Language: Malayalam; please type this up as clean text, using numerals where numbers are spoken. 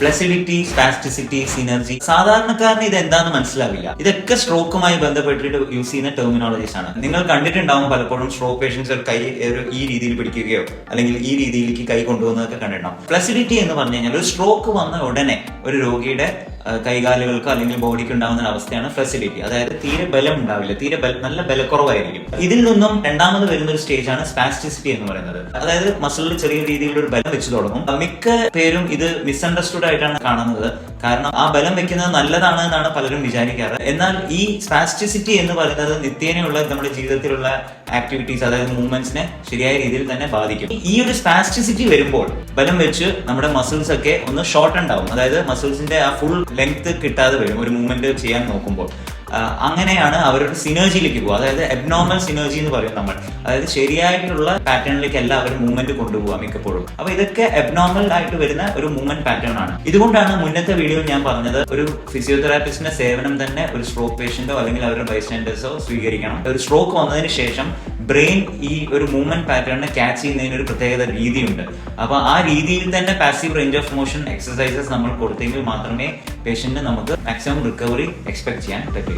ഫ്ലെസിലിറ്റി, സ്പാസ്റ്റിസിറ്റി, സിനർജി. സാധാരണക്കാരന് ഇത് എന്താണെന്ന് മനസ്സിലാവില്ല. ഇതൊക്കെ സ്ട്രോക്കുമായി ബന്ധപ്പെട്ടിട്ട് യൂസ് ചെയ്യുന്ന ടെർമിനോളജീസ് ആണ്. നിങ്ങൾ കണ്ടിട്ടുണ്ടാവും പലപ്പോഴും സ്ട്രോക്ക് പേഷ്യൻസ് കൈ ഈ രീതിയിൽ പിടിക്കുകയോ അല്ലെങ്കിൽ ഈ രീതിയിലേക്ക് കൈ കൊണ്ടുപോകുന്നതൊക്കെ കണ്ടിട്ടുണ്ടാവും. ഫ്ലെസിലിറ്റി എന്ന് പറഞ്ഞു കഴിഞ്ഞാൽ ഒരു സ്ട്രോക്ക് വന്ന ഉടനെ ഒരു രോഗിയുടെ കൈകാലുകൾക്കോ അല്ലെങ്കിൽ ബോഡിക്ക് ഉണ്ടാകുന്ന ഒരു അവസ്ഥയാണ് ഫ്ലെസിലിറ്റി. അതായത് തീരെ ബലം ഉണ്ടാവില്ല, നല്ല ബലക്കുറവായിരിക്കും. ഇതിൽ നിന്നും രണ്ടാമത് വരുന്ന ഒരു സ്റ്റേജ് ആണ് സ്പാസ്റ്റിസിറ്റി എന്ന് പറയുന്നത്. അതായത് മസിലിൽ ചെറിയ രീതിയിലുള്ള ഒരു ബലം വെച്ച് തുടങ്ങും. മിക്ക പേരും ഇത് മിസ്അണ്ടർസ്റ്റുഡ് ആയിട്ടാണ് കാണുന്നത്. കാരണം ആ ബലം വെക്കുന്നത് നല്ലതാണ് എന്നാണ് പലരും വിചാരിക്കാറ്. എന്നാൽ ഈ സ്പാസ്റ്റിസിറ്റി എന്ന് പറയുന്നത് നിത്യേനയുള്ള നമ്മുടെ ജീവിതത്തിലുള്ള ആക്ടിവിറ്റീസ്, അതായത് മൂവ്മെന്റ്സിനെ ശരിയായ രീതിയിൽ തന്നെ ബാധിക്കും. ഈ ഒരു സ്പാസ്റ്റിസിറ്റി വരുമ്പോൾ ബലം വെച്ച് നമ്മുടെ മസിൽസ് ഒക്കെ ഒന്ന് ഷോർട്ട് ഉണ്ടാവും. അതായത് മസിൽസിന്റെ ആ ഫുൾ ലെങ്ത് കിട്ടാതെ വരും ഒരു മൂവ്മെന്റ് ചെയ്യാൻ നോക്കുമ്പോൾ. അങ്ങനെയാണ് അവരുടെ സിനർജിയിലേക്ക് പോകുക. അതായത് അബ്നോർമൽ സിനർജി എന്ന് പറയും നമ്മൾ. അതായത് ശരിയായിട്ടുള്ള പാറ്റേണിലേക്കല്ല അവർ മൂവ്മെന്റ് കൊണ്ടുപോകാം മിക്കപ്പോഴും. അപ്പൊ ഇതൊക്കെ അബ്നോർമൽ ആയിട്ട് വരുന്ന ഒരു മൂവ്മെന്റ് പാറ്റേൺ ആണ്. ഇതുകൊണ്ടാണ് മുന്നത്തെ വീഡിയോയിൽ ഞാൻ പറഞ്ഞത് ഒരു ഫിസിയോതെറാപ്പിസ്റ്റിന്റെ സേവനം തന്നെ ഒരു സ്ട്രോക്ക് പേഷ്യന്റോ അല്ലെങ്കിൽ അവരുടെ ബൈസ്റ്റാൻഡേഴ്സോ സ്വീകരിക്കണം. ഒരു സ്ട്രോക്ക് വന്നതിന് ശേഷം ബ്രെയിൻ ഈ ഒരു മൂവ്മെന്റ് പാറ്റേണിനെ ക്യാച്ച് ചെയ്യുന്നതിന് ഒരു പ്രത്യേകത രീതിയുണ്ട്. അപ്പൊ ആ രീതിയിൽ തന്നെ passive range of motion exercises നമ്മൾ കൊടുത്തെങ്കിൽ മാത്രമേ പേഷ്യന്റിന് നമുക്ക് മാക്സിമം റിക്കവറി എക്സ്പെക്ട് ചെയ്യാൻ പറ്റുകയുള്ളൂ.